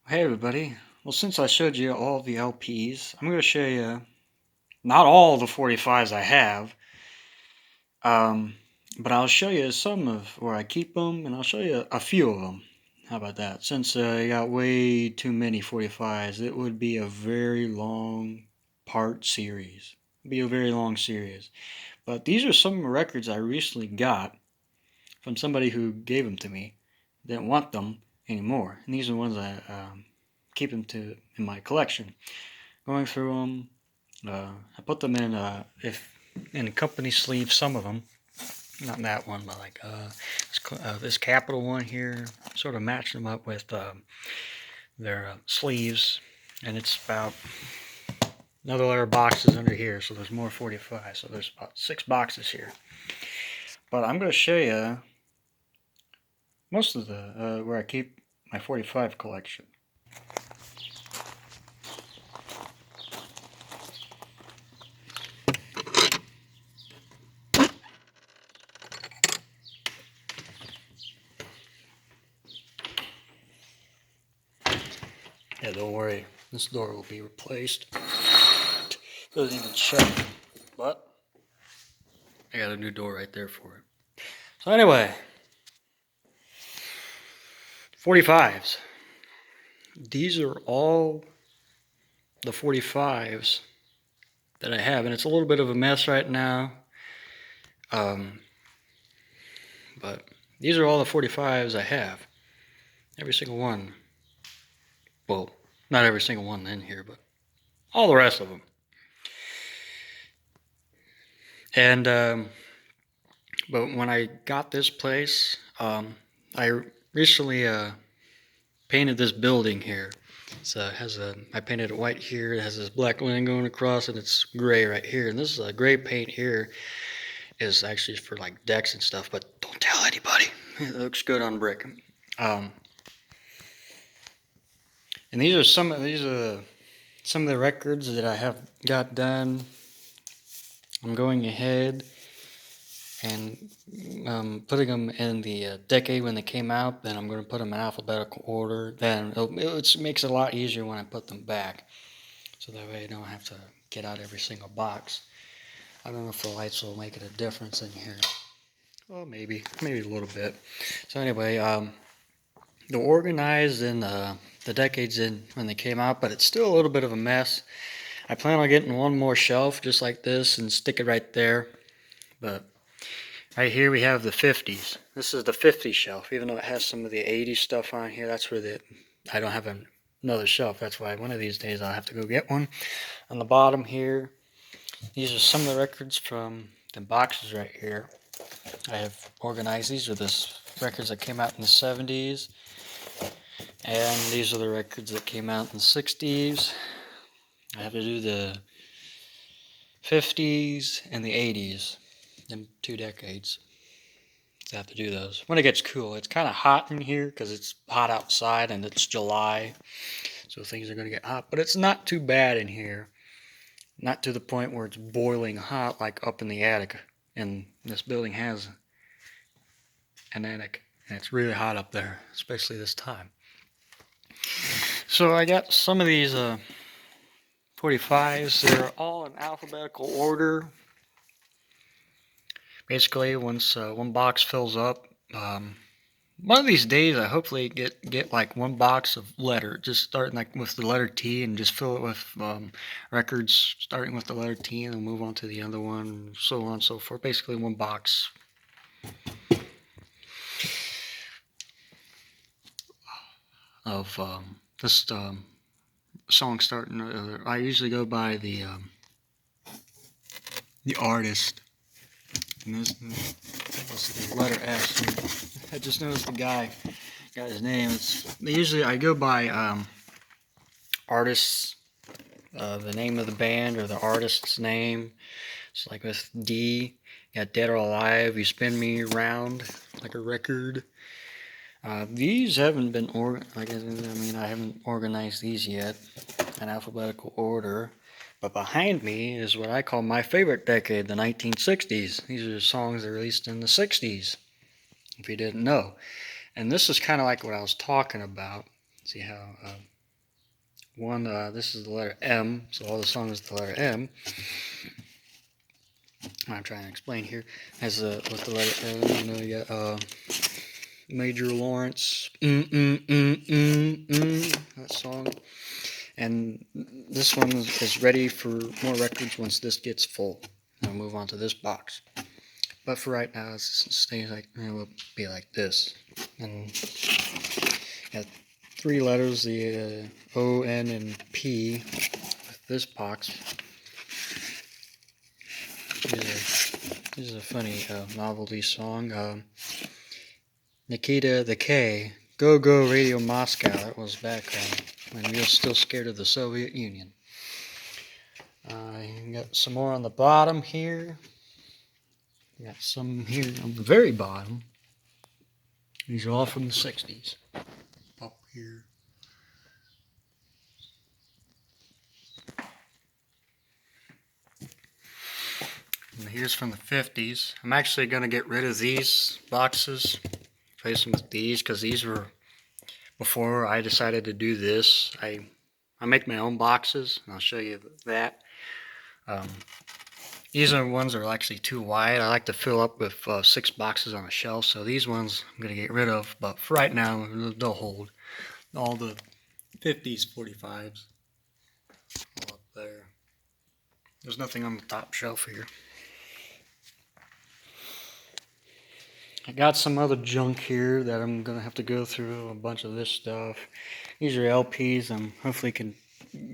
Hey everybody. Well, since I showed you all the LPs, I'm going to show you not all the 45s I have, um, but I'll show you some of where I keep them, and I'll show you a few of them. How about that? Since I got way too many 45s, it would be a very long part series. It'd be a very long series. But these are some records I recently got from somebody who gave them to me. Didn't want them anymore, and these are the ones I keep them in my collection. Going through them, I put them in a company sleeve. Some of them, not that one, but like this Capital one here. Sort of matched them up with their sleeves, and it's about another layer of boxes under here. So there's more 45. So there's about 6 boxes here. But I'm going to show you most of the where I keep my 45 collection. Yeah, don't worry, this door will be replaced. Doesn't even shut, but I got a new door right there for it. So anyway, 45s. These are all the 45s that I have, and it's a little bit of a mess right now. But these are all the 45s I have. Every single one. Well, not every single one in here, but all the rest of them. And but when I got this place, I recently painted this building here. I painted it white here. It has this black line going across, and it's gray right here. And this is a gray paint here. Is actually for like decks and stuff, but don't tell anybody. It looks good on brick. And these are some of the records that I have got done. I'm going ahead and putting them in the decade when they came out. Then I'm going to put them in alphabetical order. Then it makes it a lot easier when I put them back, so that way I don't have to get out every single box. I don't know if the lights will make it a difference in here. Well, maybe a little bit. So anyway, they're organized in the decades in when they came out, but it's still a little bit of a mess. I plan on getting one more shelf just like this and stick it right there. But right here we have the 50s. This is the 50 shelf, even though it has some of the 80s stuff on here. That's where I don't have another shelf. That's why one of these days I'll have to go get one. On the bottom here, these are some of the records from the boxes right here. I have organized. These are the records that came out in the 70s. And these are the records that came out in the 60s. I have to do the 50s and the 80s in 2 decades. So I have to do those. When it gets cool, it's kind of hot in here because it's hot outside and it's July. So things are going to get hot. But it's not too bad in here. Not to the point where it's boiling hot like up in the attic. And this building has an attic. And it's really hot up there, especially this time. So I got some of these 45s. They're all in alphabetical order. Basically, once one box fills up, one of these days I hopefully get like one box of letter, just starting like with the letter T, and just fill it with records starting with the letter T, and then move on to the other one, so on and so forth. Basically, one box. Of this song starting. I usually go by the artist, and this is the letter S. I just noticed the guy got his name. Usually I go by artists, the name of the band or the artist's name. It's like with D, you got Dead or Alive, You Spin Me Round like a record. These haven't been I haven't organized these yet in alphabetical order. But behind me is what I call my favorite decade, the 1960s. These are songs that were released in the 60s, if you didn't know. And this is kind of like what I was talking about. See how one, this is the letter M, so all the songs with the letter M. I'm trying to explain here. As with the letter M, you know, you got Major Lawrence, that song. And this one is ready for more records once this gets full. I'll move on to this box. But for right now, it stays like, it will be like this. And got 3 letters, the O, N, and P with this box. This is a funny novelty song. Nikita the K, Go Go Radio Moscow. That was back when we were still scared of the Soviet Union. You got some more on the bottom here. You got some here on the very bottom. These are all from the 60s. Up here. And here's from the 50s. I'm actually going to get rid of these boxes, replace them with these, because these were before I decided to do this. I make my own boxes, and I'll show you that. These are ones that are actually too wide. I like to fill up with 6 boxes on a shelf, so these ones I'm going to get rid of, but for right now, they'll hold. All the 50s, 45s, all up there. There's nothing on the top shelf here. I got some other junk here that I'm going to have to go through, a bunch of this stuff. These are LPs I'm hopefully can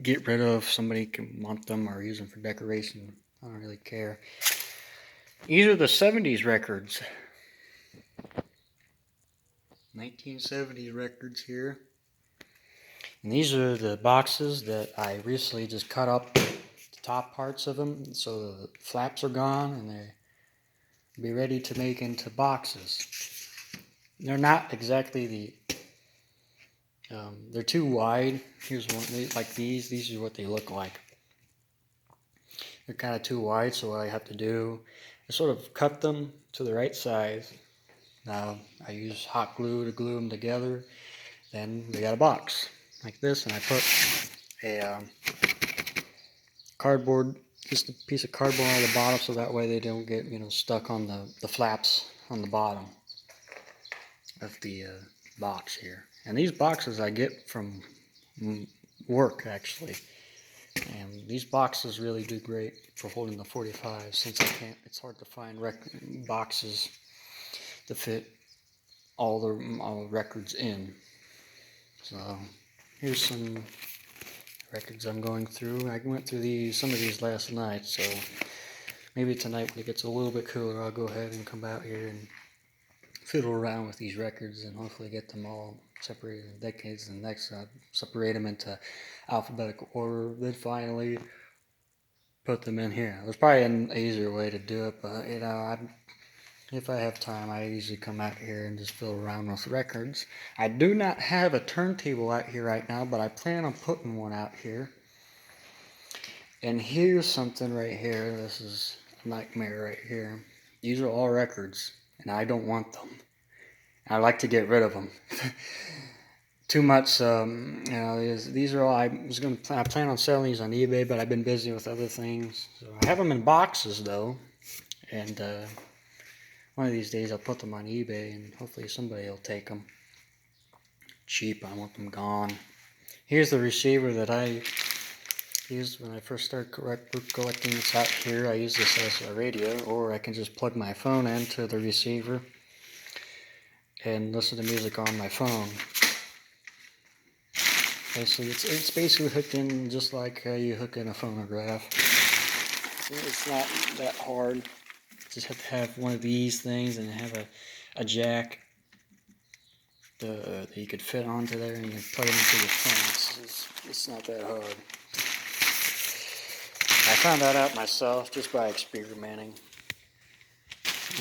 get rid of. Somebody can want them or use them for decoration. I don't really care. These are the 70s records. 1970s records here. And these are the boxes that I recently just cut up the top parts of them so the flaps are gone and they're be ready to make into boxes. They're not exactly the they're too wide. Here's one like these are what they look like. They're kind of too wide, so what I have to do is sort of cut them to the right size. Now I use hot glue to glue them together. Then we got a box like this, and I put a cardboard, just a piece of cardboard on the bottom, so that way they don't get, you know, stuck on the flaps on the bottom of the box here. And these boxes I get from work actually, and these boxes really do great for holding the 45, since it's hard to find boxes to fit all the records in. So here's some records I'm going through. I went through some of these last night, so maybe tonight when it gets a little bit cooler, I'll go ahead and come out here and fiddle around with these records and hopefully get them all separated in decades, and next separate them into alphabetical order, then finally put them in here. There's probably an easier way to do it, but you know, if I have time, I usually come out here and just fiddle around with records. I do not have a turntable out here right now, but I plan on putting one out here. And here's something right here. This is a nightmare right here. These are all records, and I don't want them. I like to get rid of them. Too much, you know, these are all, I plan on selling these on eBay, but I've been busy with other things. So I have them in boxes though, and one of these days I'll put them on eBay and hopefully somebody will take them. Cheap, I want them gone. Here's the receiver that I used when I first started collecting this out here. I use this as a radio, or I can just plug my phone into the receiver and listen to music on my phone. Basically, it's basically hooked in just like you hook in a phonograph. It's not that hard. Just have to have one of these things and have a jack that you could fit onto there, and you can plug it into your phone. It's not that hard. I found that out myself just by experimenting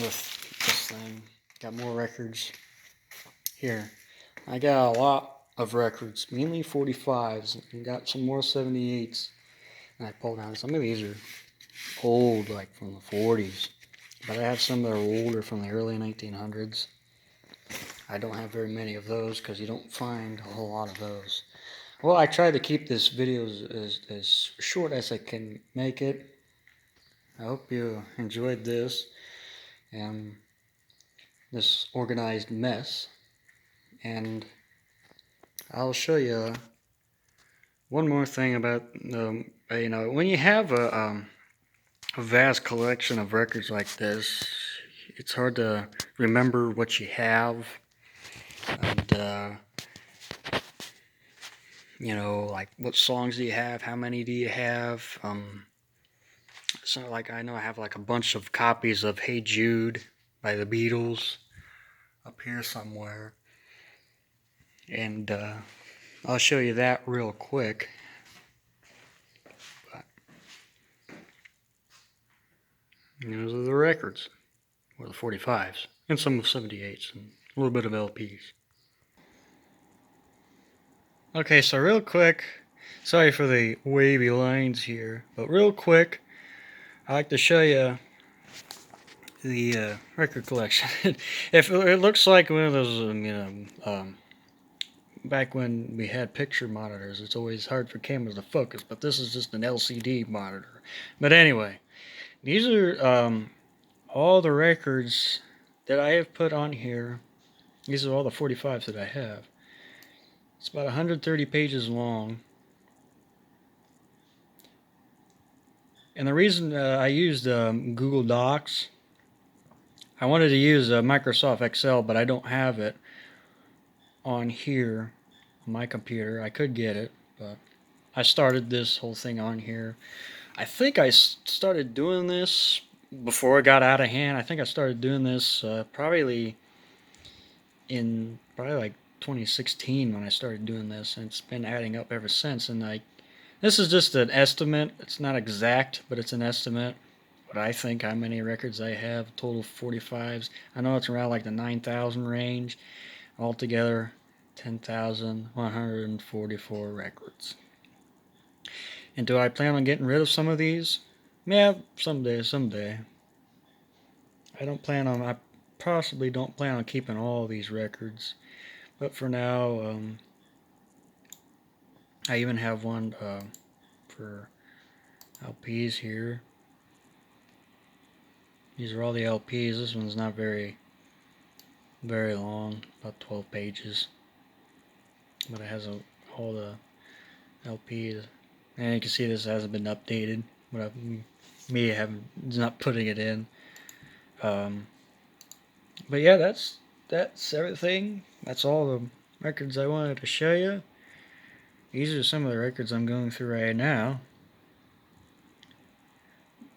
with this thing. Got more records here. I got a lot of records, mainly 45s, and got some more 78s. And I pulled out some of these are old, like from the 40s, but I have some that are older from the early 1900s. I don't have very many of those because you don't find a whole lot of those. Well, I try to keep this video as short as I can make it. I hope you enjoyed this and this organized mess. And I'll show you one more thing about when you have a vast collection of records like this, it's hard to remember what you have, and like what songs do you have, how many do you have. So like I know I have like a bunch of copies of Hey Jude by the Beatles up here somewhere, and I'll show you that real quick. But, those are the records, or the 45s, and some of 78s, and a little bit of LPs. Okay, so real quick, sorry for the wavy lines here, but real quick, I like to show you the record collection. If it looks like one of those, back when we had picture monitors, it's always hard for cameras to focus, but this is just an LCD monitor. But anyway, these are all the records that I have put on here. These are all the 45s that I have. It's about 130 pages long. And the reason I used Google Docs, I wanted to use Microsoft Excel, but I don't have it on here on my computer. I could get it, but I started this whole thing on here. I think I started doing this before it got out of hand. I think I started doing this probably like 2016 when I started doing this, and it's been adding up ever since. And this is just an estimate. It's not exact, but it's an estimate. What I think how many records I have, total 45s. I know it's around like the 9,000 range. Altogether, 10,144 records. And do I plan on getting rid of some of these? Yeah, someday. I possibly don't plan on keeping all these records. But for now, I even have one for LPs here. These are all the LPs. This one's not very long, about 12 pages. But it has all the LPs. And you can see this hasn't been updated. But not putting it in. But yeah, that's everything. That's all the records I wanted to show you. These are some of the records I'm going through right now.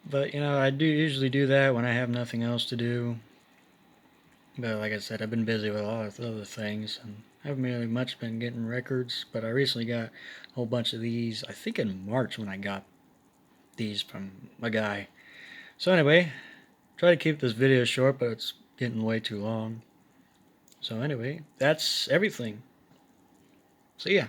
But I do usually do that when I have nothing else to do. But like I said, I've been busy with a lot of other things, and I haven't really much been getting records. But I recently got a whole bunch of these, I think in March when I got these from a guy. So anyway, try to keep this video short, but it's getting way too long. So anyway, that's everything. See ya.